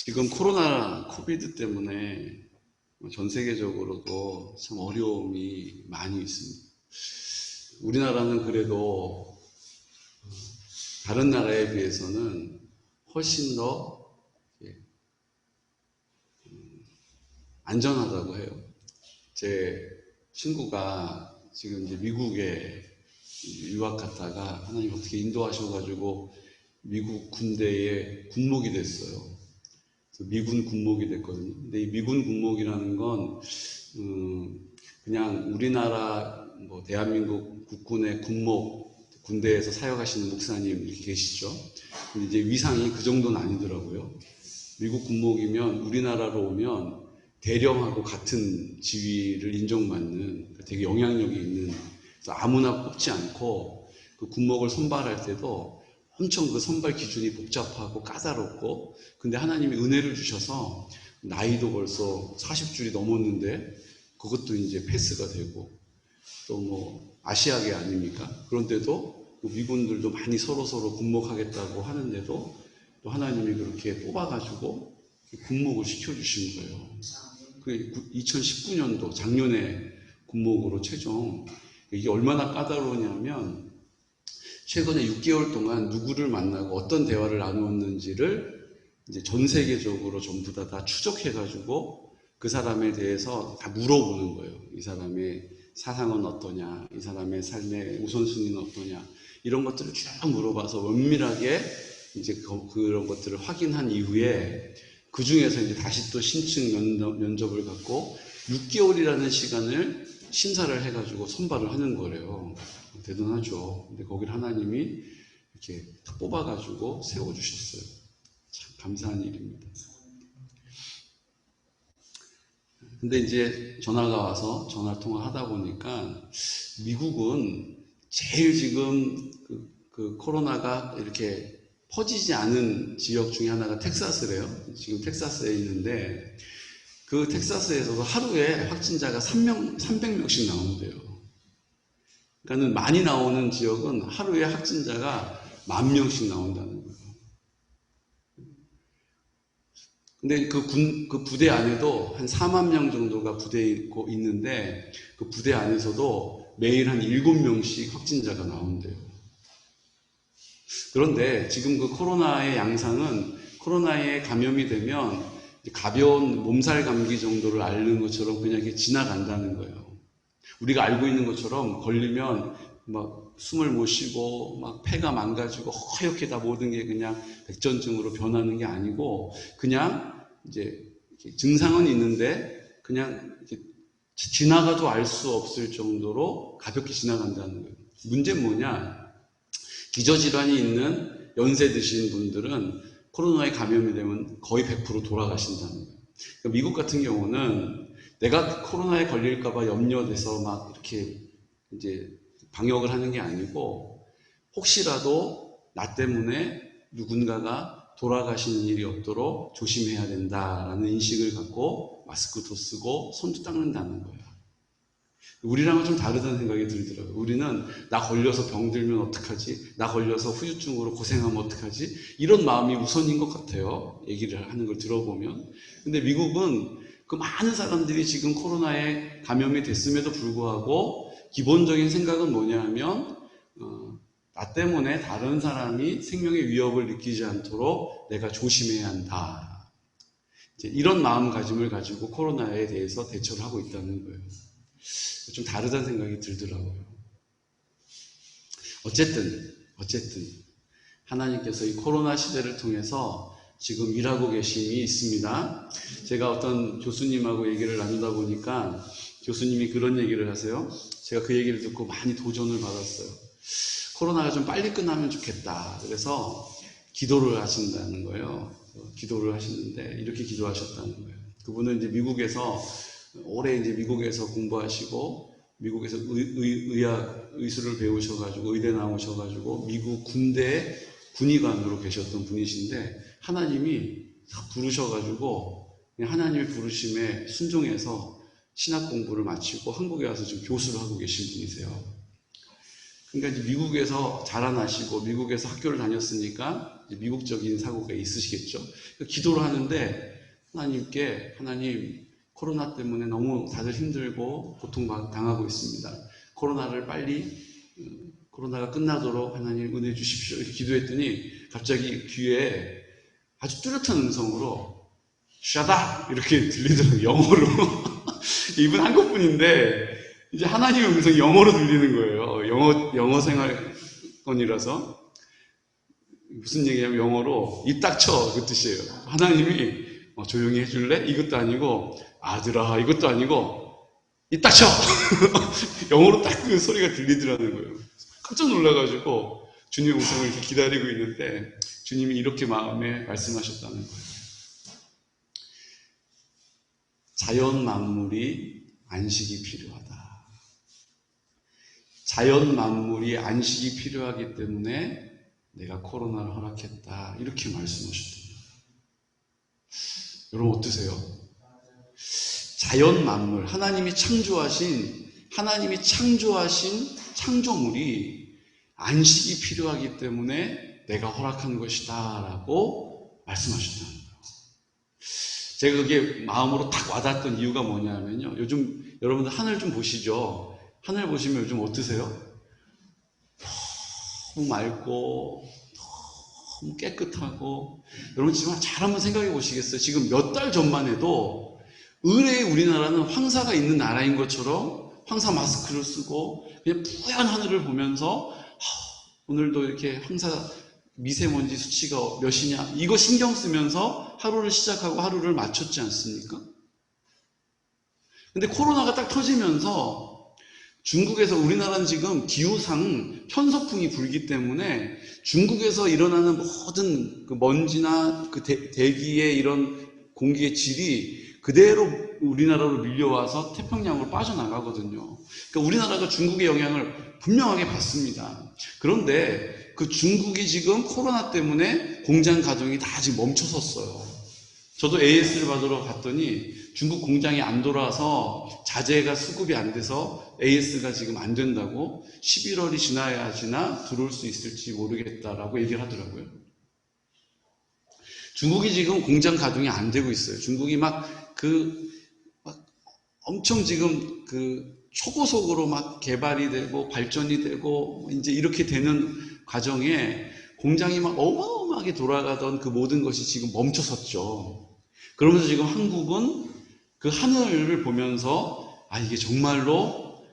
지금 코로나 코비드 때문에 전 세계적으로도 참 어려움이 많이 있습니다. 우리나라는 그래도 다른 나라에 비해서는 훨씬 더 안전하다고 해요. 제 친구가 지금 이제 미국에 유학 갔다가 하나님 어떻게 인도하셔가지고 미국 군대에 군목이 됐어요. 그래서 미군 군목이 됐거든요. 근데 이 미군 군목이라는 건 그냥 우리나라 뭐 대한민국 국군의 군목, 군대에서 사역하시는 목사님 이렇게 계시죠. 근데 이제 위상이 그 정도는 아니더라고요. 미국 군목이면 우리나라로 오면 대령하고 같은 지위를 인정받는 되게 영향력이 있는, 그래서 아무나 뽑지 않고 그 군목을 선발할 때도 엄청 그 선발 기준이 복잡하고 까다롭고, 근데 하나님이 은혜를 주셔서 나이도 벌써 40줄이 넘었는데 그것도 이제 패스가 되고, 또 뭐 아시아계 아닙니까? 그런데도 미군들도 많이 서로 군목하겠다고 하는데도 또 하나님이 그렇게 뽑아가지고 군목을 시켜주신 거예요. 그 2019년도 작년에 군목으로 최종. 이게 얼마나 까다로우냐면 최근에 6개월 동안 누구를 만나고 어떤 대화를 나누었는지를 이제 전 세계적으로 전부 다 추적해가지고 그 사람에 대해서 다 물어보는 거예요. 이 사람의 사상은 어떠냐, 이 사람의 삶의 우선순위는 어떠냐, 이런 것들을 쭉 물어봐서 면밀하게 이제 그런 것들을 확인한 이후에 그 중에서 이제 다시 또 신층 면접을 갖고 6개월이라는 시간을 심사를 해가지고 선발을 하는 거래요. 대단하죠. 근데 거기를 하나님이 이렇게 딱 뽑아가지고 세워주셨어요. 참 감사한 일입니다. 근데 이제 전화가 와서 전화 통화하다 보니까 미국은 제일 지금 그 코로나가 이렇게 퍼지지 않은 지역 중에 하나가 텍사스래요. 지금 텍사스에 있는데 그 텍사스에서도 하루에 확진자가 300명씩 나온대요. 그러니까는 많이 나오는 지역은 하루에 확진자가 10,000명씩 나온다는 거예요. 근데 그 부대 안에도 한 4만 명 정도가 부대에 있는데 그 부대 안에서도 매일 한 7명씩 확진자가 나온대요. 그런데 지금 그 코로나의 양상은 코로나에 감염이 되면 가벼운 몸살 감기 정도를 앓는 것처럼 그냥 이렇게 지나간다는 거예요. 우리가 알고 있는 것처럼 걸리면 막 숨을 못 쉬고 막 폐가 망가지고 허옇게 다 모든 게 그냥 백전증으로 변하는 게 아니고 그냥 이제 증상은 있는데 그냥 지나가도 알 수 없을 정도로 가볍게 지나간다는 거예요. 문제는 뭐냐? 기저질환이 있는 연세 드신 분들은 코로나에 감염이 되면 거의 100% 돌아가신다는 거예요. 그러니까 미국 같은 경우는 내가 코로나에 걸릴까봐 염려돼서 막 이렇게 이제 방역을 하는 게 아니고 혹시라도 나 때문에 누군가가 돌아가시는 일이 없도록 조심해야 된다라는 인식을 갖고 마스크도 쓰고 손도 닦는다는 거예요. 우리랑은 좀 다르다는 생각이 들더라고요. 우리는 나 걸려서 병들면 어떡하지? 나 걸려서 후유증으로 고생하면 어떡하지? 이런 마음이 우선인 것 같아요. 얘기를 하는 걸 들어보면. 근데 미국은 그 많은 사람들이 지금 코로나에 감염이 됐음에도 불구하고 기본적인 생각은 뭐냐 하면 나 때문에 다른 사람이 생명의 위협을 느끼지 않도록 내가 조심해야 한다. 이제 이런 마음가짐을 가지고 코로나에 대해서 대처를 하고 있다는 거예요. 좀 다르다는 생각이 들더라고요. 어쨌든 하나님께서 이 코로나 시대를 통해서 지금 일하고 계심이 있습니다. 제가 어떤 교수님하고 얘기를 나누다 보니까 교수님이 그런 얘기를 하세요. 제가 그 얘기를 듣고 많이 도전을 받았어요. 코로나가 좀 빨리 끝나면 좋겠다. 그래서 기도를 하신다는 거예요. 기도를 하시는데 이렇게 기도하셨다는 거예요. 그분은 이제 미국에서 오래 이제 미국에서 공부하시고 미국에서 의술을 배우셔가지고 의대 나오셔가지고 미국 군대의 군의관으로 계셨던 분이신데 하나님이 딱 부르셔가지고 하나님의 부르심에 순종해서 신학 공부를 마치고 한국에 와서 지금 교수를 하고 계신 분이세요. 그러니까 이제 미국에서 자라나시고 미국에서 학교를 다녔으니까 미국적인 사고가 있으시겠죠. 기도를 하는데 하나님께, 하나님, 코로나 때문에 너무 다들 힘들고 고통당하고 있습니다. 코로나가 끝나도록 하나님 은혜 주십시오. 이렇게 기도했더니 갑자기 귀에 아주 뚜렷한 음성으로 Shut up! 이렇게 들리더라고요. 영어로. 이분 한국분인데 이제 하나님의 음성이 영어로 들리는 거예요. 영어 생활권이라서. 무슨 얘기냐면 영어로 입 닥쳐 그 뜻이에요. 하나님이 조용히 해줄래? 이것도 아니고 아들아 이것도 아니고 입 닥쳐! 영어로 딱 그 소리가 들리더라는 거예요. 깜짝 놀라가지고 주님의 음성을 이렇게 기다리고 있는데 주님이 이렇게 마음에 말씀하셨다는 거예요. 자연 만물이 안식이 필요하다. 자연 만물이 안식이 필요하기 때문에 내가 코로나를 허락했다. 이렇게 말씀하셨다. 여러분 어떠세요? 자연 만물, 하나님이 창조하신 창조물이 안식이 필요하기 때문에 내가 허락한 것이다 라고 말씀하셨다는 거예요. 제가 그게 마음으로 딱 와닿았던 이유가 뭐냐면요. 요즘 여러분들 하늘 좀 보시죠. 하늘 보시면 요즘 어떠세요? 너무 맑고 너무 깨끗하고, 여러분 지금 잘 한번 생각해 보시겠어요? 지금 몇 달 전만 해도 의뢰의 우리나라는 황사가 있는 나라인 것처럼 황사 마스크를 쓰고 그냥 뿌연 하늘을 보면서 오늘도 이렇게 황사 미세먼지 수치가 몇이냐 이거 신경 쓰면서 하루를 시작하고 하루를 마쳤지 않습니까? 근데 코로나가 딱 터지면서 중국에서, 우리나라는 지금 기후상 편서풍이 불기 때문에 중국에서 일어나는 모든 그 먼지나 그 대기의 이런 공기의 질이 그대로 우리나라로 밀려와서 태평양으로 빠져나가거든요. 그러니까 우리나라가 중국의 영향을 분명하게 받습니다. 그런데 그 중국이 지금 코로나 때문에 공장 가동이 다 지금 멈춰섰어요. 저도 AS를 받으러 갔더니 중국 공장이 안 돌아서 자재가 수급이 안 돼서 AS가 지금 안 된다고, 11월이 지나야지나 들어올 수 있을지 모르겠다라고 얘기를 하더라고요. 중국이 지금 공장 가동이 안 되고 있어요. 중국이 막 엄청 지금 초고속으로 막 개발이 되고 발전이 되고 이제 이렇게 되는 과정에 공장이 막 어마어마하게 돌아가던 그 모든 것이 지금 멈춰섰죠. 그러면서 지금 한국은 그 하늘을 보면서 이게 정말로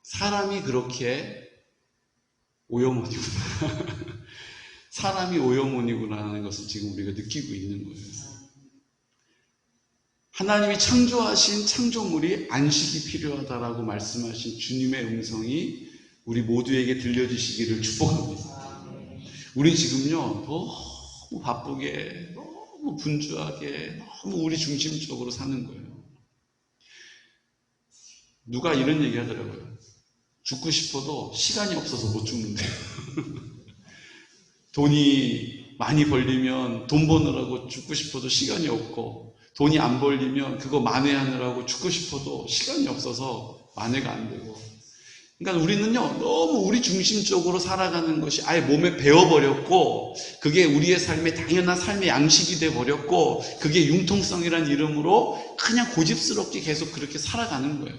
사람이 그렇게 오염원이구나. 사람이 오염원이구나라는 것을 지금 우리가 느끼고 있는 거예요. 하나님이 창조하신 창조물이 안식이 필요하다라고 말씀하신 주님의 음성이 우리 모두에게 들려주시기를 축복합니다. 우리 지금요 너무 바쁘게, 너무 분주하게, 너무 우리 중심적으로 사는 거예요. 누가 이런 얘기 하더라고요. 죽고 싶어도 시간이 없어서 못 죽는데요. 돈이 많이 벌리면 돈 버느라고 죽고 싶어도 시간이 없고, 돈이 안 벌리면 그거 만회하느라고 죽고 싶어도 시간이 없어서 만회가 안 되고. 그러니까 우리는요 너무 우리 중심적으로 살아가는 것이 아예 몸에 배어버렸고, 그게 우리의 삶의 당연한 삶의 양식이 돼버렸고, 그게 융통성이란 이름으로 그냥 고집스럽게 계속 그렇게 살아가는 거예요.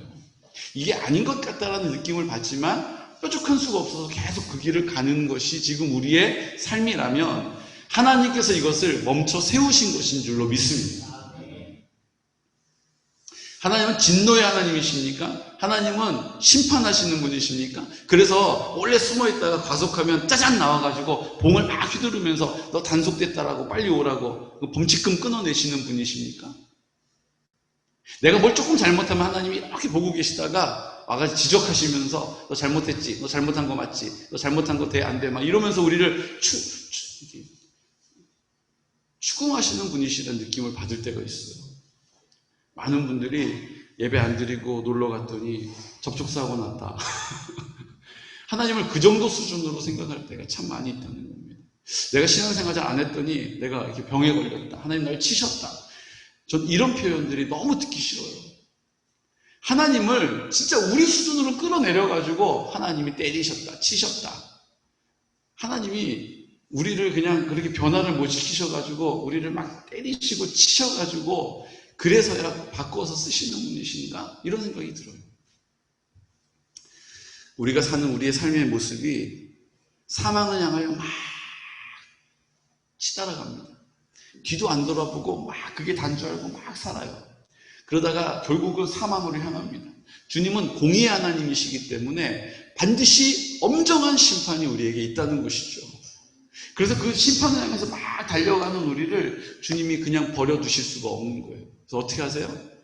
이게 아닌 것 같다라는 느낌을 받지만 뾰족한 수가 없어서 계속 그 길을 가는 것이 지금 우리의 삶이라면 하나님께서 이것을 멈춰 세우신 것인 줄로 믿습니다. 하나님은 진노의 하나님이십니까? 하나님은 심판하시는 분이십니까? 그래서 원래 숨어있다가 과속하면 짜잔 나와가지고 봉을 막 휘두르면서 너 단속됐다라고 빨리 오라고 범칙금 끊어내시는 분이십니까? 내가 뭘 조금 잘못하면 하나님이 이렇게 보고 계시다가 와가지고 지적하시면서 너 잘못했지, 너 잘못한 거 맞지, 너 잘못한 거 돼, 안 돼, 막 이러면서 우리를 추궁하시는 분이시라는 느낌을 받을 때가 있어요. 많은 분들이 예배 안 드리고 놀러 갔더니 접촉사고 났다. 하나님을 그 정도 수준으로 생각할 때가 참 많이 있다는 겁니다. 내가 신앙생활 잘 안 했더니 내가 이렇게 병에 걸렸다. 하나님 날 치셨다. 전 이런 표현들이 너무 듣기 싫어요. 하나님을 진짜 우리 수준으로 끌어내려가지고 하나님이 때리셨다, 치셨다. 하나님이 우리를 그냥 그렇게 변화를 못 시키셔가지고 우리를 막 때리시고 치셔가지고 그래서야 바꿔서 쓰시는 분이신가? 이런 생각이 들어요. 우리가 사는 우리의 삶의 모습이 사망을 향하여 막 치달아갑니다. 뒤도 안 돌아보고 막 그게 단 줄 알고 막 살아요. 그러다가 결국은 사망으로 향합니다. 주님은 공의의 하나님이시기 때문에 반드시 엄정한 심판이 우리에게 있다는 것이죠. 그래서 그 심판을 향해서 막 달려가는 우리를 주님이 그냥 버려두실 수가 없는 거예요. 그래서 어떻게 하세요?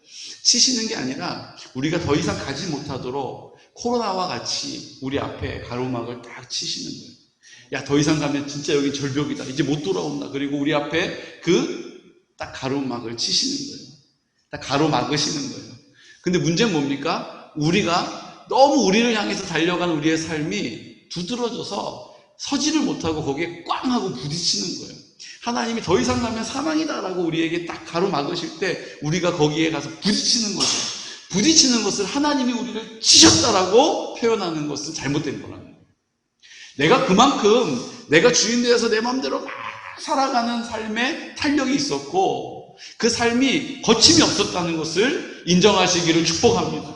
치시는 게 아니라 우리가 더 이상 가지 못하도록 코로나와 같이 우리 앞에 가로막을 딱 치시는 거예요. 야, 더 이상 가면 진짜 여기 절벽이다. 이제 못 돌아온다. 그리고 우리 앞에 딱 가로막을 치시는 거예요. 딱 가로막으시는 거예요. 근데 문제는 뭡니까? 우리가 너무 우리를 향해서 달려가는 우리의 삶이 두드러져서 서지를 못하고 거기에 꽝 하고 부딪히는 거예요. 하나님이 더 이상 가면 사망이다라고 우리에게 딱 가로막으실 때 우리가 거기에 가서 부딪히는 거죠. 부딪히는 것을 하나님이 우리를 치셨다라고 표현하는 것은 잘못된 거라는 거예요. 내가 그만큼 내가 주인 되어서 내 마음대로 막 살아가는 삶에 탄력이 있었고 그 삶이 거침이 없었다는 것을 인정하시기를 축복합니다.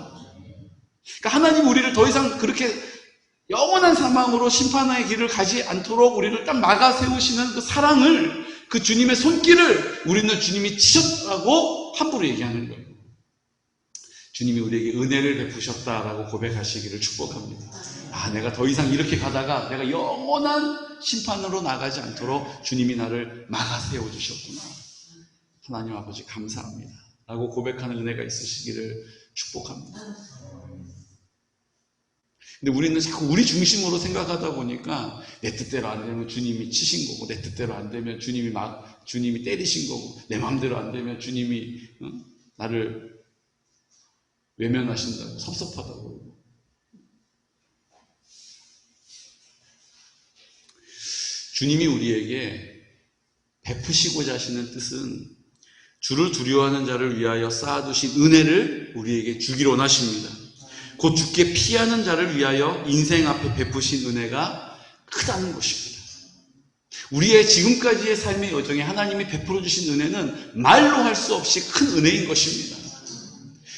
그러니까 하나님 우리를 더 이상 그렇게 영원한 사망으로 심판의 길을 가지 않도록 우리를 딱 막아 세우시는 그 사랑을, 그 주님의 손길을 우리는 주님이 치셨다고 함부로 얘기하는 거예요. 주님이 우리에게 은혜를 베푸셨다라고 고백하시기를 축복합니다. 아, 내가 더 이상 이렇게 가다가 내가 영원한 심판으로 나가지 않도록 주님이 나를 막아 세워주셨구나. 하나님 아버지 감사합니다. 라고 고백하는 은혜가 있으시기를 축복합니다. 근데 우리는 자꾸 우리 중심으로 생각하다 보니까 내 뜻대로 안 되면 주님이 치신 거고, 내 뜻대로 안 되면 주님이 때리신 거고, 내 마음대로 안 되면 주님이 나를 외면하신다고, 섭섭하다고. 주님이 우리에게 베푸시고자 하시는 뜻은 주를 두려워하는 자를 위하여 쌓아두신 은혜를 우리에게 주기를 원하십니다. 곧 주께 피하는 자를 위하여 인생 앞에 베푸신 은혜가 크다는 것입니다. 우리의 지금까지의 삶의 여정에 하나님이 베풀어 주신 은혜는 말로 할 수 없이 큰 은혜인 것입니다.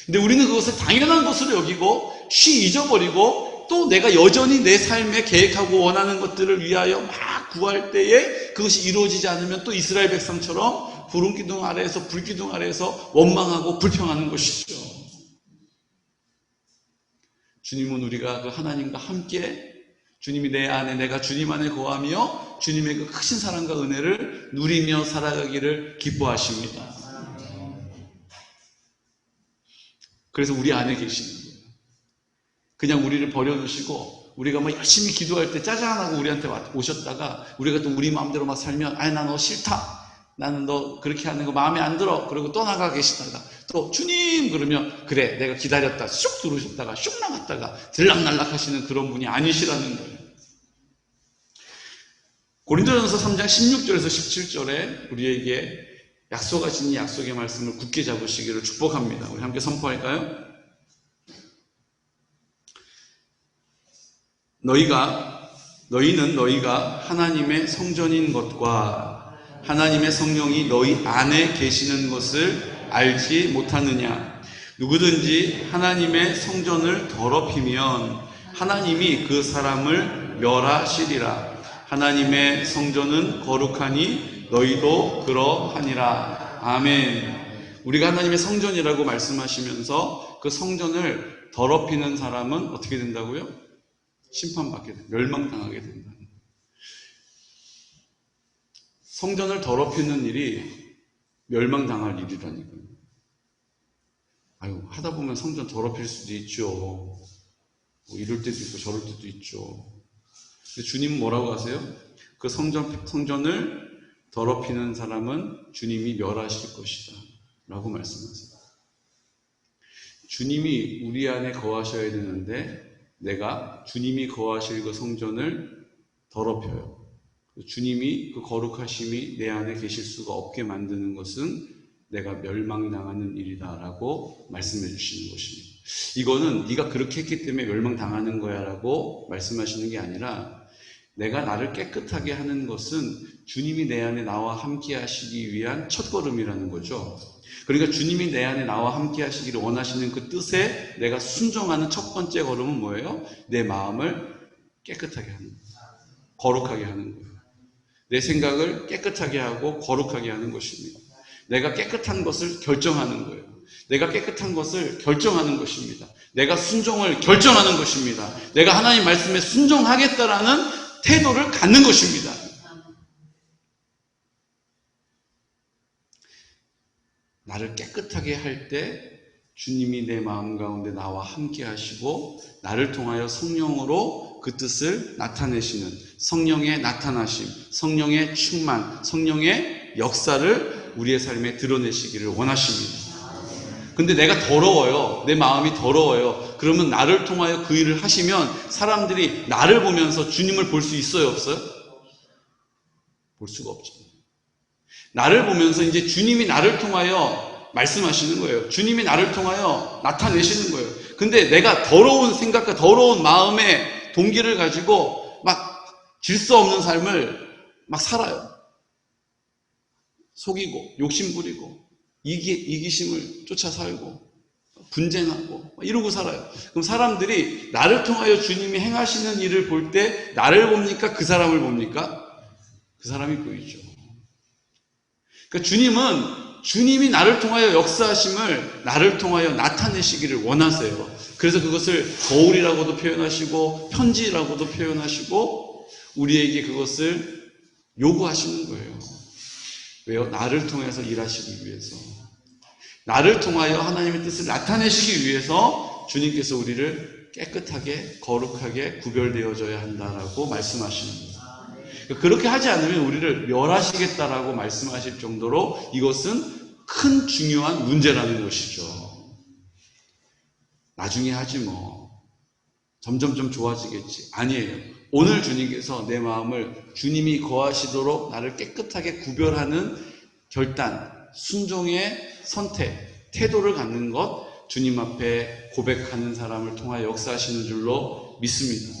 근데 우리는 그것을 당연한 것으로 여기고 쉬 잊어버리고 또 내가 여전히 내 삶에 계획하고 원하는 것들을 위하여 막 구할 때에 그것이 이루어지지 않으면 또 이스라엘 백성처럼 구름기둥 아래에서 불기둥 아래에서 원망하고 불평하는 것이죠. 주님은 우리가 그 하나님과 함께 주님이 내 안에 내가 주님 안에 거하며 주님의 그 크신 사랑과 은혜를 누리며 살아가기를 기뻐하십니다. 그래서 우리 안에 계시는 거예요. 그냥 우리를 버려두시고 우리가 뭐 열심히 기도할 때 짜잔하고 우리한테 오셨다가 우리가 또 우리 마음대로 막 살면 아니 나 너 싫다. 나는 너 그렇게 하는 거 마음에 안 들어. 그리고 떠나가 계시다가 또 주님 그러면 그래 내가 기다렸다 쑥 들어오셨다가 쑥 나갔다가 들락날락 하시는 그런 분이 아니시라는 거예요. 고린도전서 3장 16절에서 17절에 우리에게 약속하신 이 약속의 말씀을 굳게 잡으시기를 축복합니다. 우리 함께 선포할까요? 너희는 너희가 하나님의 성전인 것과 하나님의 성령이 너희 안에 계시는 것을 알지 못하느냐? 누구든지 하나님의 성전을 더럽히면 하나님이 그 사람을 멸하시리라. 하나님의 성전은 거룩하니 너희도 그러하니라. 아멘. 우리가 하나님의 성전이라고 말씀하시면서 그 성전을 더럽히는 사람은 어떻게 된다고요? 심판받게 된다. 멸망당하게 된다. 성전을 더럽히는 일이 멸망당할 일이라니까요. 아유, 하다 보면 성전 더럽힐 수도 있죠. 뭐 이럴 때도 있고 저럴 때도 있죠. 근데 주님은 뭐라고 하세요? 그 성전을 더럽히는 사람은 주님이 멸하실 것이다. 라고 말씀하세요. 주님이 우리 안에 거하셔야 되는데 내가 주님이 거하실 그 성전을 더럽혀요. 주님이 그 거룩하심이 내 안에 계실 수가 없게 만드는 것은 내가 멸망당하는 일이다라고 말씀해 주시는 것입니다. 이거는 네가 그렇게 했기 때문에 멸망당하는 거야 라고 말씀하시는 게 아니라, 내가 나를 깨끗하게 하는 것은 주님이 내 안에 나와 함께 하시기 위한 첫걸음이라는 거죠. 그러니까 주님이 내 안에 나와 함께 하시기를 원하시는 그 뜻에 내가 순종하는 첫 번째 걸음은 뭐예요? 내 마음을 깨끗하게 하는 거예요. 거룩하게 하는 거예요. 내 생각을 깨끗하게 하고 거룩하게 하는 것입니다. 내가 깨끗한 것을 결정하는 거예요. 내가 깨끗한 것을 결정하는 것입니다. 내가 순종을 결정하는 것입니다. 내가 하나님 말씀에 순종하겠다라는 태도를 갖는 것입니다. 나를 깨끗하게 할 때 주님이 내 마음 가운데 나와 함께 하시고 나를 통하여 성령으로 그 뜻을 나타내시는 성령의 나타나심, 성령의 충만, 성령의 역사를 우리의 삶에 드러내시기를 원하십니다. 근데 내가 더러워요. 내 마음이 더러워요. 그러면 나를 통하여 그 일을 하시면 사람들이 나를 보면서 주님을 볼 수 있어요, 없어요? 볼 수가 없죠. 나를 보면서 이제 주님이 나를 통하여 말씀하시는 거예요. 주님이 나를 통하여 나타내시는 거예요. 근데 내가 더러운 생각과 더러운 마음의 동기를 가지고 막 질서 없는 삶을 막 살아요. 속이고 욕심 부리고 이기심을 쫓아 살고 분쟁하고 이러고 살아요. 그럼 사람들이 나를 통하여 주님이 행하시는 일을 볼 때 나를 봅니까? 그 사람을 봅니까? 그 사람이 보이죠. 그러니까 주님이 나를 통하여 역사하심을 나를 통하여 나타내시기를 원하세요. 그래서 그것을 거울이라고도 표현하시고 편지라고도 표현하시고 우리에게 그것을 요구하시는 거예요. 왜요? 나를 통해서 일하시기 위해서. 나를 통하여 하나님의 뜻을 나타내시기 위해서 주님께서 우리를 깨끗하게 거룩하게 구별되어져야 한다라고 말씀하시는 거예요. 그렇게 하지 않으면 우리를 멸하시겠다라고 말씀하실 정도로 이것은 큰 중요한 문제라는 것이죠. 나중에 하지 뭐. 점점 좀 좋아지겠지. 아니에요. 오늘 주님께서 내 마음을 주님이 거하시도록 나를 깨끗하게 구별하는 결단, 순종의 선택, 태도를 갖는 것, 주님 앞에 고백하는 사람을 통하여 역사하시는 줄로 믿습니다.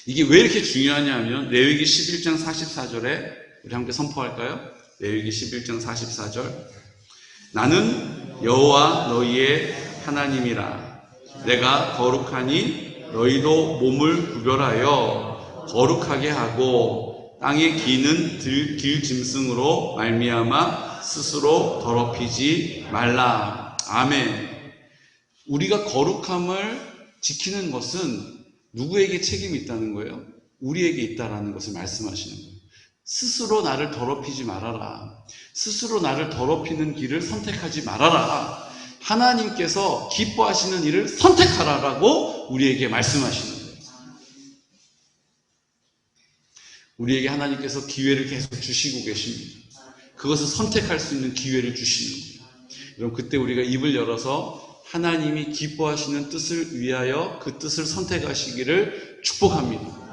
이게 왜 이렇게 중요하냐면 레위기 11장 44절에 우리 함께 선포할까요? 레위기 11장 44절. 나는 여호와 너희의 하나님이라. 내가 거룩하니 너희도 몸을 구별하여 거룩하게 하고 땅에 기는 길 짐승으로 말미암아 스스로 더럽히지 말라. 아멘. 우리가 거룩함을 지키는 것은 누구에게 책임이 있다는 거예요? 우리에게 있다라는 것을 말씀하시는 거예요. 스스로 나를 더럽히지 말아라. 스스로 나를 더럽히는 길을 선택하지 말아라. 하나님께서 기뻐하시는 일을 선택하라라고 우리에게 말씀하시는 거예요. 우리에게 하나님께서 기회를 계속 주시고 계십니다. 그것을 선택할 수 있는 기회를 주시는 거예요. 그럼 그때 우리가 입을 열어서 하나님이 기뻐하시는 뜻을 위하여 그 뜻을 선택하시기를 축복합니다.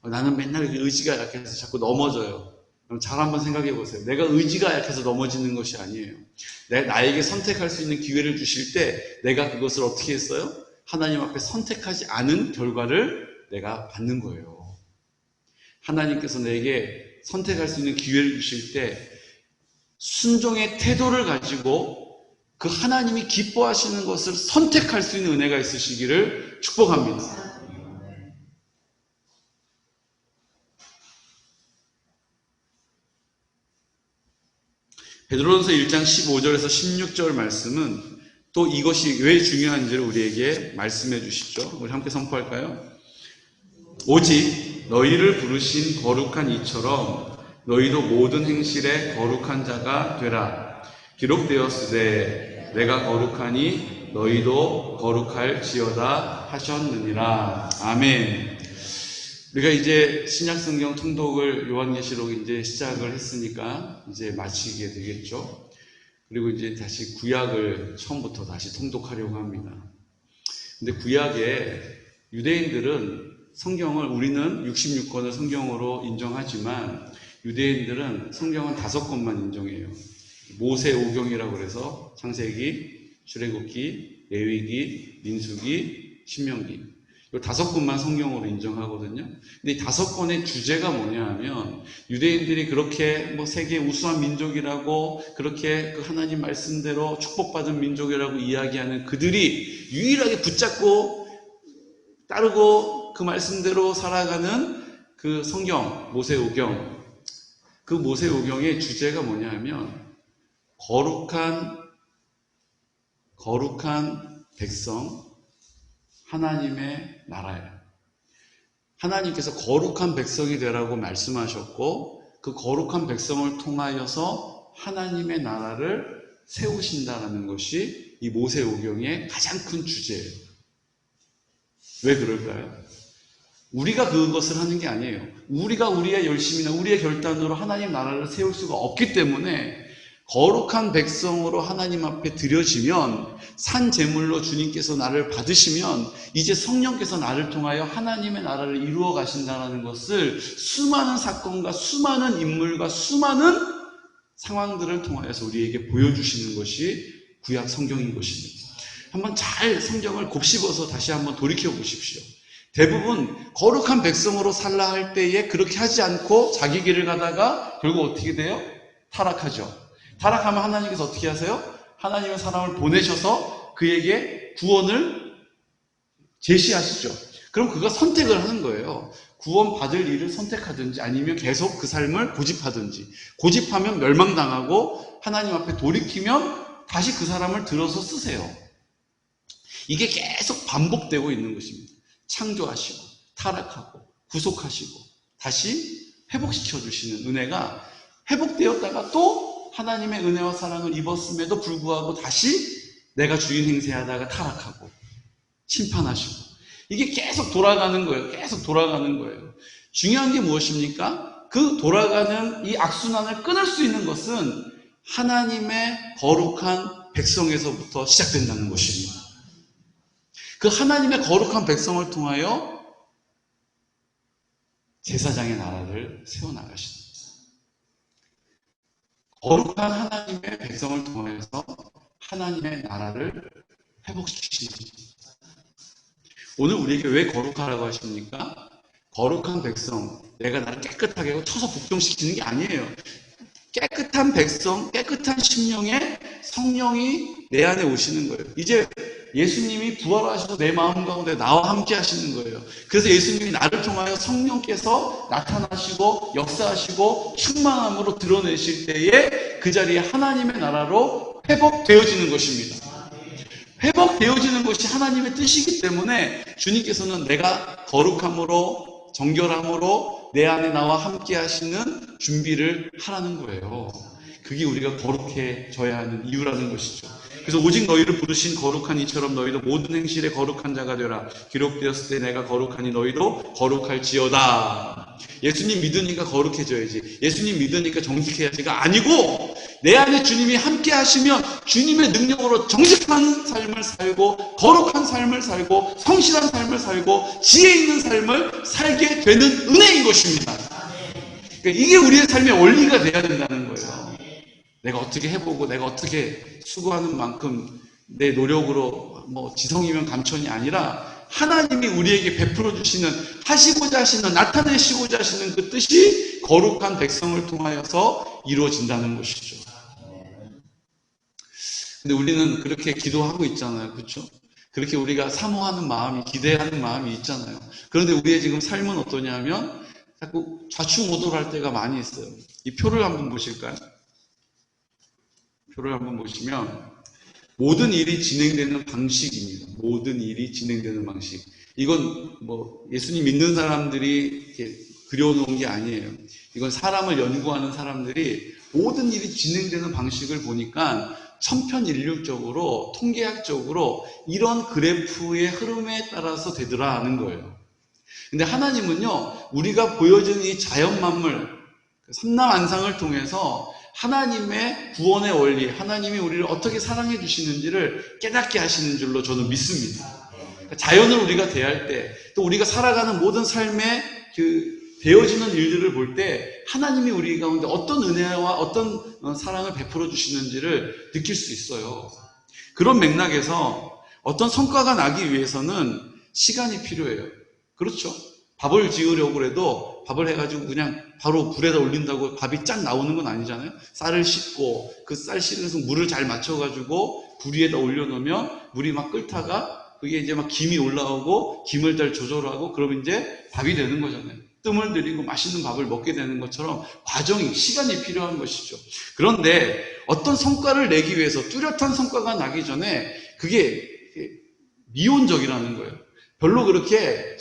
나는 맨날 의지가 약해서 자꾸 넘어져요. 그럼 잘 한번 생각해 보세요. 내가 의지가 약해서 넘어지는 것이 아니에요. 나에게 선택할 수 있는 기회를 주실 때 내가 그것을 어떻게 했어요? 하나님 앞에 선택하지 않은 결과를 내가 받는 거예요. 하나님께서 내게 선택할 수 있는 기회를 주실 때 순종의 태도를 가지고 그 하나님이 기뻐하시는 것을 선택할 수 있는 은혜가 있으시기를 축복합니다. 베드로전서 1장 15절에서 16절 말씀은 또 이것이 왜 중요한지를 우리에게 말씀해 주시죠. 우리 함께 선포할까요? 오직 너희를 부르신 거룩한 이처럼 너희도 모든 행실에 거룩한 자가 되라. 기록되었으되 내가 거룩하니 너희도 거룩할지어다 하셨느니라. 아멘. 우리가 이제 신약성경 통독을 요한계시록 이제 시작을 했으니까 이제 마치게 되겠죠. 그리고 이제 다시 구약을 처음부터 다시 통독하려고 합니다. 근데 구약에 유대인들은 성경을 우리는 66권을 성경으로 인정하지만 유대인들은 성경은 5권만 인정해요. 모세 오경이라고 그래서 창세기, 출애굽기, 레위기, 민수기, 신명기. 이 5권만 성경으로 인정하거든요. 근데 이 5권의 주제가 뭐냐 하면 유대인들이 그렇게 뭐 세계 우수한 민족이라고 그렇게 그 하나님 말씀대로 축복받은 민족이라고 이야기하는 그들이 유일하게 붙잡고 따르고 그 말씀대로 살아가는 그 성경, 모세오경. 그 모세오경의 주제가 뭐냐 하면 거룩한 백성, 하나님의 나라예요. 하나님께서 거룩한 백성이 되라고 말씀하셨고 그 거룩한 백성을 통하여서 하나님의 나라를 세우신다는 것이 이 모세오경의 가장 큰 주제예요. 왜 그럴까요? 우리가 그것을 하는 게 아니에요. 우리가 우리의 열심이나 우리의 결단으로 하나님 나라를 세울 수가 없기 때문에 거룩한 백성으로 하나님 앞에 드려지면 산 제물로 주님께서 나를 받으시면 이제 성령께서 나를 통하여 하나님의 나라를 이루어 가신다는 것을 수많은 사건과 수많은 인물과 수많은 상황들을 통하여서 우리에게 보여주시는 것이 구약 성경인 것입니다. 한번 잘 성경을 곱씹어서 다시 한번 돌이켜 보십시오. 대부분 거룩한 백성으로 살라 할 때에 그렇게 하지 않고 자기 길을 가다가 결국 어떻게 돼요? 타락하죠. 타락하면 하나님께서 어떻게 하세요? 하나님의 사람을 보내셔서 그에게 구원을 제시하시죠. 그럼 그가 선택을 하는 거예요. 구원받을 일을 선택하든지 아니면 계속 그 삶을 고집하든지. 고집하면 멸망당하고 하나님 앞에 돌이키면 다시 그 사람을 들어서 쓰세요. 이게 계속 반복되고 있는 것입니다. 창조하시고 타락하고 구속하시고 다시 회복시켜 주시는 은혜가 회복되었다가 또 하나님의 은혜와 사랑을 입었음에도 불구하고 다시 내가 주인 행세하다가 타락하고 심판하시고 이게 계속 돌아가는 거예요. 계속 돌아가는 거예요. 중요한 게 무엇입니까? 그 돌아가는 이 악순환을 끊을 수 있는 것은 하나님의 거룩한 백성에서부터 시작된다는 것입니다. 그 하나님의 거룩한 백성을 통하여 제사장의 나라를 세워나가십니다. 거룩한 하나님의 백성을 통해서 하나님의 나라를 회복시키십니다. 오늘 우리에게 왜 거룩하라고 하십니까? 거룩한 백성, 내가 나를 깨끗하게 하고 쳐서 복종시키는 게 아니에요. 깨끗한 백성, 깨끗한 심령에 성령이 내 안에 오시는 거예요. 이제 예수님이 부활하셔서 내 마음 가운데 나와 함께 하시는 거예요. 그래서 예수님이 나를 통하여 성령께서 나타나시고 역사하시고 충만함으로 드러내실 때에 그 자리에 하나님의 나라로 회복되어지는 것입니다. 회복되어지는 것이 하나님의 뜻이기 때문에 주님께서는 내가 거룩함으로 정결함으로 내 안에 나와 함께 하시는 준비를 하라는 거예요. 그게 우리가 거룩해져야 하는 이유라는 것이죠. 그래서 오직 너희를 부르신 거룩한 이처럼 너희도 모든 행실에 거룩한 자가 되라. 기록되었을 때 내가 거룩하니 너희도 거룩할지어다. 예수님 믿으니까 거룩해져야지. 예수님 믿으니까 정직해야지가 아니고 내 안에 주님이 함께 하시면 주님의 능력으로 정직한 삶을 살고 거룩한 삶을 살고 성실한 삶을 살고 지혜 있는 삶을 살게 되는 은혜인 것입니다. 그러니까 이게 우리의 삶의 원리가 돼야 된다는 거예요. 내가 어떻게 해보고 내가 어떻게 수고하는 만큼 내 노력으로 뭐 지성이면 감천이 아니라 하나님이 우리에게 베풀어 주시는 하시고자 하시는 나타내시고자 하시는 그 뜻이 거룩한 백성을 통하여서 이루어진다는 것이죠. 근데 우리는 그렇게 기도하고 있잖아요. 그렇죠? 그렇게 우리가 사모하는 마음이 기대하는 마음이 있잖아요. 그런데 우리의 지금 삶은 어떠냐면 자꾸 좌충우돌할 때가 많이 있어요. 이 표를 한번 보실까요? 표를 한번 보시면 모든 일이 진행되는 방식입니다. 모든 일이 진행되는 방식. 이건 뭐 예수님 믿는 사람들이 이렇게 그려놓은 게 아니에요. 이건 사람을 연구하는 사람들이 모든 일이 진행되는 방식을 보니까 천편일률적으로 통계학적으로 이런 그래프의 흐름에 따라서 되더라 하는 거예요. 근데 하나님은요, 우리가 보여주는 이 자연 만물, 삼라만상을 통해서 하나님의 구원의 원리, 하나님이 우리를 어떻게 사랑해 주시는지를 깨닫게 하시는 줄로 저는 믿습니다. 자연을 우리가 대할 때, 또 우리가 살아가는 모든 삶의 그 되어지는 일들을 볼 때 하나님이 우리 가운데 어떤 은혜와 어떤 사랑을 베풀어 주시는지를 느낄 수 있어요. 그런 맥락에서 어떤 성과가 나기 위해서는 시간이 필요해요. 그렇죠? 밥을 지으려고 해도 밥을 해가지고 그냥 바로 불에다 올린다고 밥이 쫙 나오는 건 아니잖아요. 쌀을 씻고 그 쌀 씻으면서 물을 잘 맞춰가지고 불 위에다 올려놓으면 물이 막 끓다가 그게 이제 막 김이 올라오고 김을 잘 조절하고 그러면 이제 밥이 되는 거잖아요. 뜸을 들이고 맛있는 밥을 먹게 되는 것처럼 과정이, 시간이 필요한 것이죠. 그런데 어떤 성과를 내기 위해서 뚜렷한 성과가 나기 전에 그게 미온적이라는 거예요. 별로 그렇게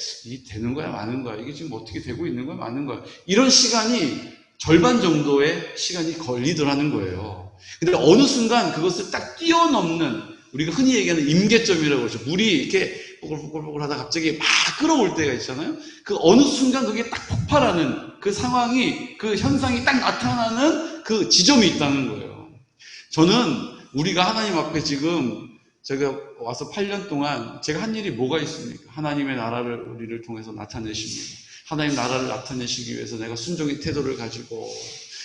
되는 거야 마는 거야, 이게 지금 어떻게 되고 있는 거야 마는 거야, 이런 시간이 절반 정도의 시간이 걸리더라는 거예요. 근데 어느 순간 그것을 딱 뛰어넘는, 우리가 흔히 얘기하는 임계점이라고 그러죠. 물이 이렇게 뽀글뽀글뽀글 하다 갑자기 막 끓어올 때가 있잖아요. 그 어느 순간 그게 딱 폭발하는 그 상황이, 그 현상이 딱 나타나는 그 지점이 있다는 거예요. 저는 우리가 하나님 앞에 지금, 제가 와서 8년 동안 제가 한 일이 뭐가 있습니까? 하나님의 나라를 우리를 통해서 나타내십니다. 하나님 나라를 나타내시기 위해서 내가 순종의 태도를 가지고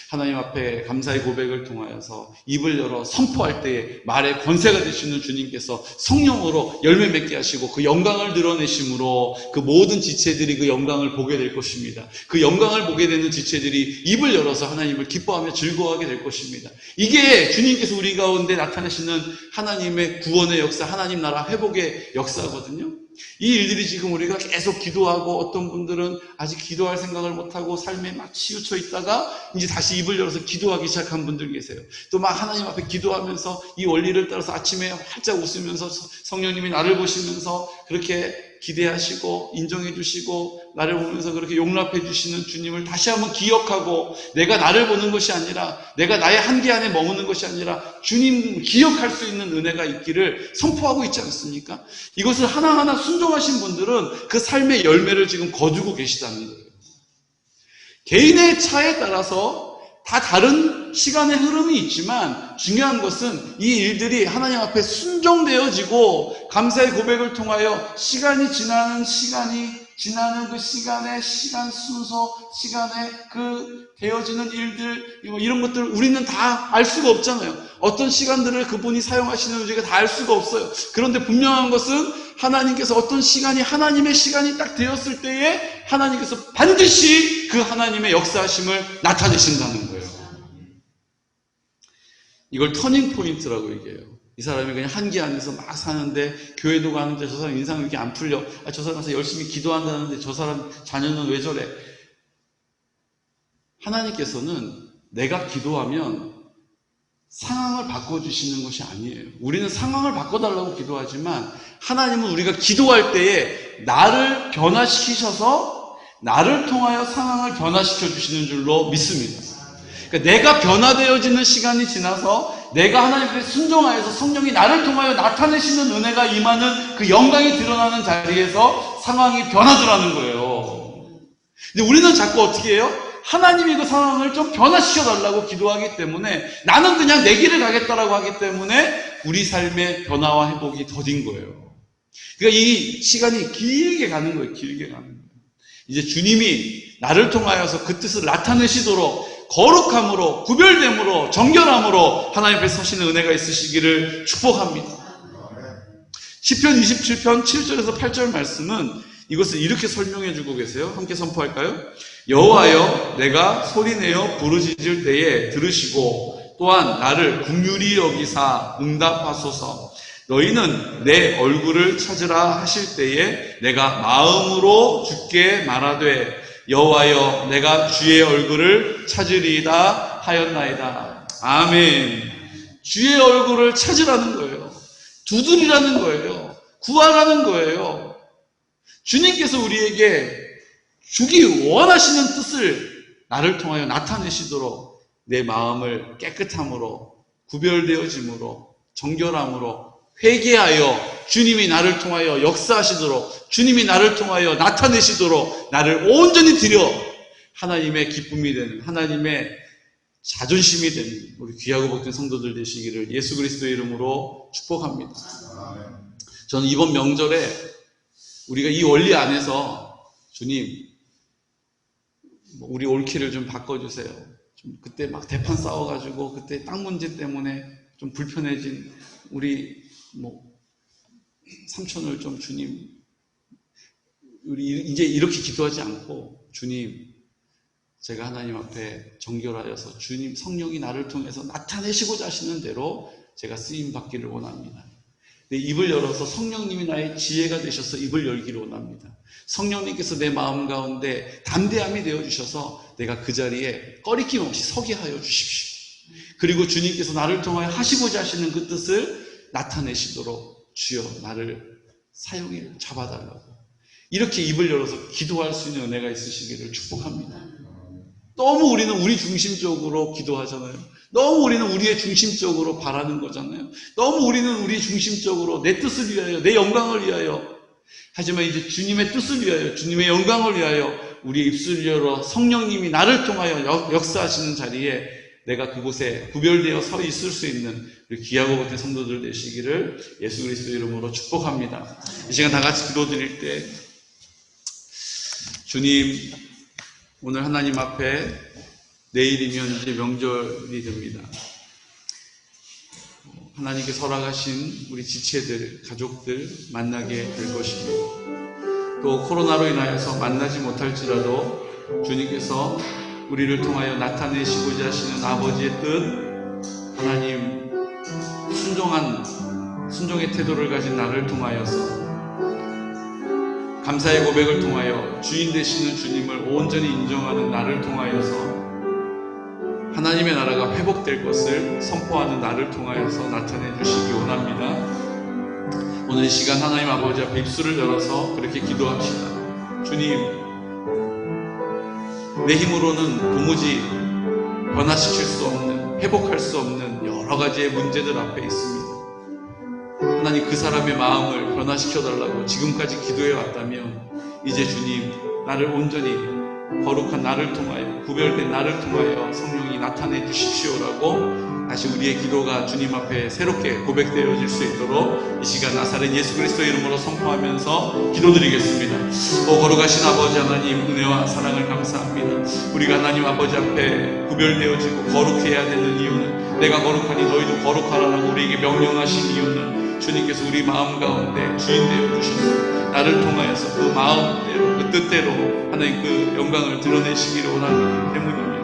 하나님 앞에 감사의 고백을 통하여서 입을 열어 선포할 때에 말의 권세가 되시는 주님께서 성령으로 열매 맺게 하시고 그 영광을 드러내심으로 그 모든 지체들이 그 영광을 보게 될 것입니다. 그 영광을 보게 되는 지체들이 입을 열어서 하나님을 기뻐하며 즐거워하게 될 것입니다. 이게 주님께서 우리 가운데 나타내시는 하나님의 구원의 역사, 하나님 나라 회복의 역사거든요. 이 일들이 지금 우리가 계속 기도하고, 어떤 분들은 아직 기도할 생각을 못하고 삶에 막 치우쳐 있다가 이제 다시 입을 열어서 기도하기 시작한 분들 계세요. 또 막 하나님 앞에 기도하면서 이 원리를 따라서 아침에 활짝 웃으면서 성령님이 나를 보시면서 그렇게 기대하시고 인정해 주시고 나를 보면서 그렇게 용납해 주시는 주님을 다시 한번 기억하고, 내가 나를 보는 것이 아니라, 내가 나의 한계 안에 머무는 것이 아니라 주님 기억할 수 있는 은혜가 있기를 선포하고 있지 않습니까? 이것을 하나하나 순종하신 분들은 그 삶의 열매를 지금 거두고 계시다는 거예요. 개인의 차에 따라서 다 다른 시간의 흐름이 있지만 중요한 것은 이 일들이 하나님 앞에 순종되어지고 감사의 고백을 통하여 시간이 지나는 그 시간의 시간 순서, 시간에 그 되어지는 일들, 이런 것들을 우리는 다 알 수가 없잖아요. 어떤 시간들을 그분이 사용하시는 우리가 다 알 수가 없어요. 그런데 분명한 것은 하나님께서 어떤 시간이 하나님의 시간이 딱 되었을 때에 하나님께서 반드시 그 하나님의 역사하심을 나타내신다는 거예요. 이걸 터닝 포인트라고 얘기해요. 이 사람이 그냥 한계 안에서 막 사는데, 교회도 가는데 저 사람 인상이 이렇게 안 풀려. 저 사람 가서 열심히 기도한다는데 저 사람 자녀는 왜 저래? 하나님께서는 내가 기도하면 상황을 바꿔주시는 것이 아니에요. 우리는 상황을 바꿔달라고 기도하지만 하나님은 우리가 기도할 때에 나를 변화시키셔서 나를 통하여 상황을 변화시켜 주시는 줄로 믿습니다. 그러니까 내가 변화되어지는 시간이 지나서 내가 하나님께 순종하여서 성령이 나를 통하여 나타내시는 은혜가 임하는 그 영광이 드러나는 자리에서 상황이 변하더라는 거예요. 근데 우리는 자꾸 어떻게 해요? 하나님이 그 상황을 좀 변화시켜달라고 기도하기 때문에, 나는 그냥 내 길을 가겠다라고 하기 때문에 우리 삶의 변화와 회복이 더딘 거예요. 그러니까 이 시간이 길게 가는 거예요. 길게 가는 거예요. 이제 주님이 나를 통하여서 그 뜻을 나타내시도록 거룩함으로, 구별됨으로, 정결함으로 하나님 앞에 서시는 은혜가 있으시기를 축복합니다. 시편 27편 7절에서 8절 말씀은 이것을 이렇게 설명해 주고 계세요. 함께 선포할까요? 여호와여, 내가 소리내어 부르짖을 때에 들으시고 또한 나를 긍휼히 여기사 응답하소서. 너희는 내 얼굴을 찾으라 하실 때에 내가 마음으로 주께 말하되 여호와여, 내가 주의 얼굴을 찾으리이다 하였나이다. 아멘. 주의 얼굴을 찾으라는 거예요. 두드리라는 거예요. 구하라는 거예요. 주님께서 우리에게 주기 원하시는 뜻을 나를 통하여 나타내시도록 내 마음을 깨끗함으로, 구별되어짐으로, 정결함으로 회개하여 주님이 나를 통하여 역사하시도록, 주님이 나를 통하여 나타내시도록 나를 온전히 드려 하나님의 기쁨이 되는, 하나님의 자존심이 되는 우리 귀하고 복된 성도들 되시기를 예수 그리스도의 이름으로 축복합니다. 저는 이번 명절에 우리가 이 원리 안에서 주님, 우리 올킬을 좀 바꿔주세요. 좀 그때 막 대판 싸워가지고 그때 땅 문제 때문에 좀 불편해진 우리 삼촌을 좀 주님, 우리 이제 이렇게 기도하지 않고, 주님, 제가 하나님 앞에 정결하여서 주님 성령이 나를 통해서 나타내시고자 하시는 대로 제가 쓰임 받기를 원합니다. 내 입을 열어서 성령님이 나의 지혜가 되셔서 입을 열기를 원합니다. 성령님께서 내 마음 가운데 담대함이 되어주셔서 내가 그 자리에 꺼리낌 없이 서게 하여 주십시오. 그리고 주님께서 나를 통하여 하시고자 하시는 그 뜻을 나타내시도록 주여 나를 사용해 잡아달라고 이렇게 입을 열어서 기도할 수 있는 은혜가 있으시기를 축복합니다. 너무 우리는 우리 중심적으로 기도하잖아요. 너무 우리는 우리의 중심적으로 바라는 거잖아요. 너무 우리는 우리 중심적으로 내 뜻을 위하여, 내 영광을 위하여. 하지만 이제 주님의 뜻을 위하여, 주님의 영광을 위하여 우리 입술을 열어 성령님이 나를 통하여 역사하시는 자리에 내가 그곳에 구별되어 서 있을 수 있는 우리 귀하고 같은 성도들 되시기를 예수 그리스도 이름으로 축복합니다. 이 시간 다 같이 기도드릴 때 주님, 오늘 하나님 앞에 내일이면 이제 명절이 됩니다. 하나님께서 허락하신 우리 지체들, 가족들 만나게 될 것입니다. 또 코로나로 인하여서 만나지 못할지라도 주님께서 우리를 통하여 나타내시고자 하시는 아버지의 뜻, 하나님 순종의 태도를 가진 나를 통하여서 감사의 고백을 통하여 주인 되시는 주님을 온전히 인정하는 나를 통하여서 하나님의 나라가 회복될 것을 선포하는 나를 통하여서 나타내 주시기 원합니다. 오늘 이 시간 하나님 아버지 앞에 입술을 열어서 그렇게 기도합시다. 주님, 내 힘으로는 도무지 변화시킬 수 없는, 회복할 수 없는 여러 가지의 문제들 앞에 있습니다. 하나님 그 사람의 마음을 변화시켜달라고 지금까지 기도해 왔다면 이제 주님 나를 온전히 거룩한 나를 통하여 구별된 나를 통하여 성령이 나타내 주십시오라고 다시 우리의 기도가 주님 앞에 새롭게 고백되어질 수 있도록 이 시간 나사렛 예수 그리스도 이름으로 선포하면서 기도드리겠습니다. 오 거룩하신 아버지 하나님 은혜와 사랑을 감사합니다. 우리가 하나님 아버지 앞에 구별되어지고 거룩해야 되는 이유는 내가 거룩하니 너희도 거룩하라고 우리에게 명령하신 이유는 주님께서 우리 마음 가운데 주인 되어 주셔서 나를 통하여서 그 마음대로 그 뜻대로 하나님 그 영광을 드러내시기를 원하기 때문입니다.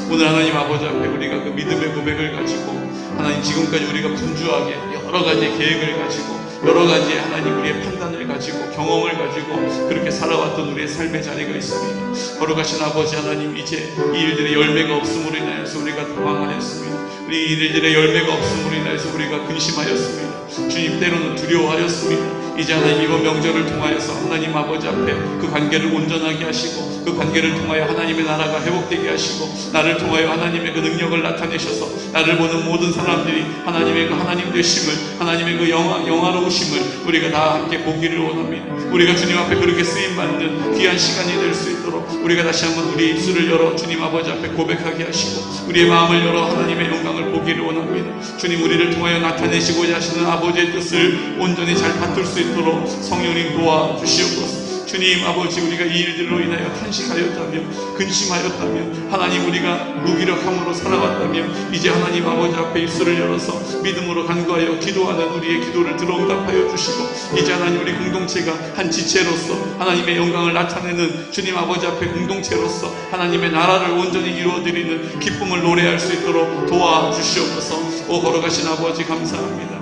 오늘 하나님 아버지 앞에 우리가 그 믿음의 고백을 가지고 하나님 지금까지 우리가 분주하게 여러 가지의 계획을 가지고 여러 가지의 하나님 우리의 판단을 가지고 경험을 가지고 그렇게 살아왔던 우리의 삶의 자리가 있습니다. 거룩하신 아버지 하나님 이제 이 일들의 열매가 없음으로 인하여서 우리가 당황하였습니다. 우리 일들의 열매가 없음으로 인하여서 우리가 근심하였습니다. 주님 때로는 두려워하였습니다. 이제 하나님 이번 명절을 통하여서 하나님 아버지 앞에 그 관계를 온전하게 하시고 그 관계를 통하여 하나님의 나라가 회복되게 하시고 나를 통하여 하나님의 그 능력을 나타내셔서 나를 보는 모든 사람들이 하나님의 그 하나님 되심을 하나님의 그 영화로우심을 우리가 다 함께 보기를 원합니다. 우리가 주님 앞에 그렇게 쓰임받는 귀한 시간이 될 수 있도록 우리가 다시 한번 우리의 입술을 열어 주님 아버지 앞에 고백하게 하시고 우리의 마음을 열어 하나님의 영광을 보기를 원합니다. 주님 우리를 통하여 나타내시고자 하시는 아버지의 뜻을 온전히 잘 받들 수 있도록 성령님 도와주시옵소서. 주님 아버지 우리가 이 일들로 인하여 탄식하였다면 근심하였다면 하나님 우리가 무기력함으로 살아왔다면 이제 하나님 아버지 앞에 입술을 열어서 믿음으로 간구하여 기도하는 우리의 기도를 들어응답하여 주시고 이제 하나님 우리 공동체가 한 지체로서 하나님의 영광을 나타내는 주님 아버지 앞에 공동체로서 하나님의 나라를 온전히 이루어드리는 기쁨을 노래할 수 있도록 도와주시옵소서. 오 거룩하신 아버지 감사합니다.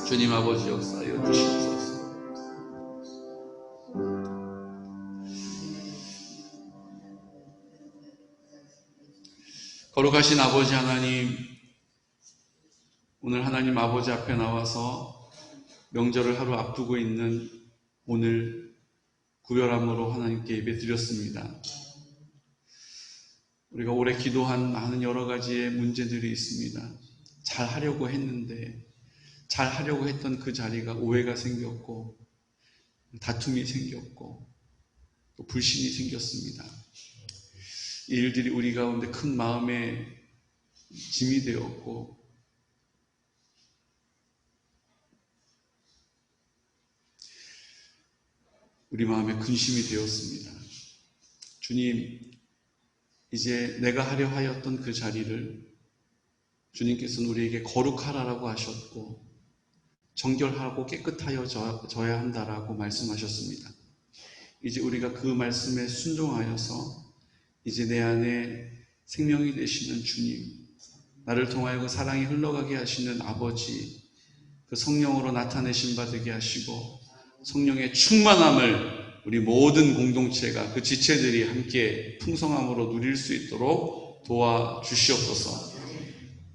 주님 아버지 역사하여 주시옵소서. 거룩하신 아버지 하나님, 오늘 하나님 아버지 앞에 나와서 명절을 하루 앞두고 있는 오늘 구별함으로 하나님께 예배 드렸습니다. 우리가 오래 기도한 많은 여러 가지의 문제들이 있습니다. 잘 하려고 했는데 잘 하려고 했던 그 자리가 오해가 생겼고 다툼이 생겼고 또 불신이 생겼습니다. 이 일들이 우리 가운데 큰 마음의 짐이 되었고 우리 마음에 근심이 되었습니다. 주님, 이제 내가 하려 하였던 그 자리를 주님께서는 우리에게 거룩하라라고 하셨고 정결하고 깨끗하여져야 한다라고 말씀하셨습니다. 이제 우리가 그 말씀에 순종하여서 이제 내 안에 생명이 되시는 주님, 나를 통하여 그 사랑이 흘러가게 하시는 아버지, 그 성령으로 나타내신 바 되게 하시고 성령의 충만함을 우리 모든 공동체가 그 지체들이 함께 풍성함으로 누릴 수 있도록 도와주시옵소서.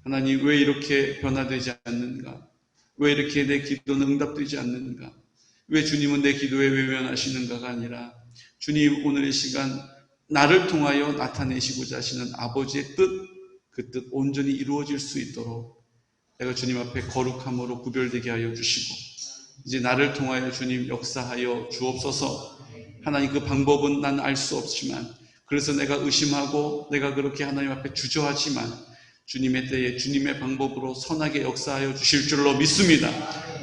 하나님, 왜 이렇게 변화되지 않는가? 왜 이렇게 내 기도는 응답되지 않는가? 왜 주님은 내 기도에 외면하시는가가 아니라 주님, 오늘 이 시간 나를 통하여 나타내시고자 하시는 아버지의 뜻, 그 뜻 온전히 이루어질 수 있도록 내가 주님 앞에 거룩함으로 구별되게 하여 주시고 이제 나를 통하여 주님 역사하여 주옵소서. 하나님, 그 방법은 난 알 수 없지만 그래서 내가 의심하고 내가 그렇게 하나님 앞에 주저하지만 주님의 때에 주님의 방법으로 선하게 역사하여 주실 줄로 믿습니다.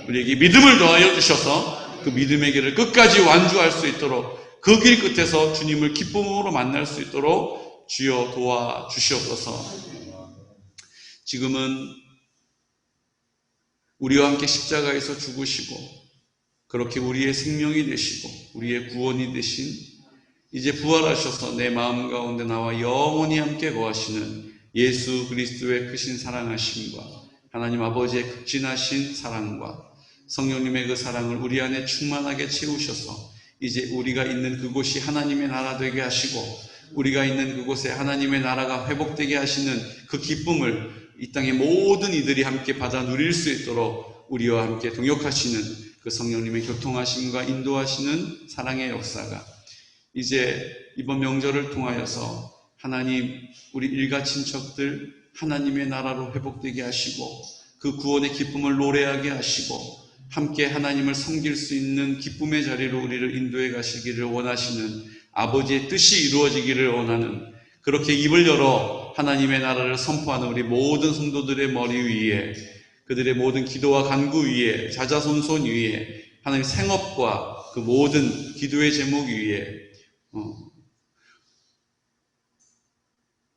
우리에게 믿음을 더하여 주셔서 그 믿음의 길을 끝까지 완주할 수 있도록 그 길 끝에서 주님을 기쁨으로 만날 수 있도록 주여 도와주시옵소서. 지금은 우리와 함께 십자가에서 죽으시고 그렇게 우리의 생명이 되시고 우리의 구원이 되신 이제 부활하셔서 내 마음 가운데 나와 영원히 함께 거하시는 예수 그리스도의 크신 사랑하심과 하나님 아버지의 극진하신 사랑과 성령님의 그 사랑을 우리 안에 충만하게 채우셔서 이제 우리가 있는 그곳이 하나님의 나라 되게 하시고 우리가 있는 그곳에 하나님의 나라가 회복되게 하시는 그 기쁨을 이 땅의 모든 이들이 함께 받아 누릴 수 있도록 우리와 함께 동역하시는 그 성령님의 교통하심과 인도하시는 사랑의 역사가 이제 이번 명절을 통하여서 하나님, 우리 일가 친척들 하나님의 나라로 회복되게 하시고 그 구원의 기쁨을 노래하게 하시고 함께 하나님을 섬길 수 있는 기쁨의 자리로 우리를 인도해 가시기를 원하시는 아버지의 뜻이 이루어지기를 원하는 그렇게 입을 열어 하나님의 나라를 선포하는 우리 모든 성도들의 머리 위에 그들의 모든 기도와 간구 위에 자자손손 위에 하나님 생업과 그 모든 기도의 제목 위에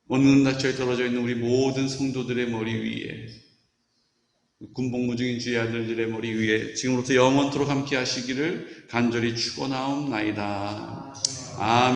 원근 닫혀 떨어져 있는 우리 모든 성도들의 머리 위에 군복무 중인 주의 아들들의 머리 위에 지금부터 영원토록 함께 하시기를 간절히 축원하옵나이다. 아멘.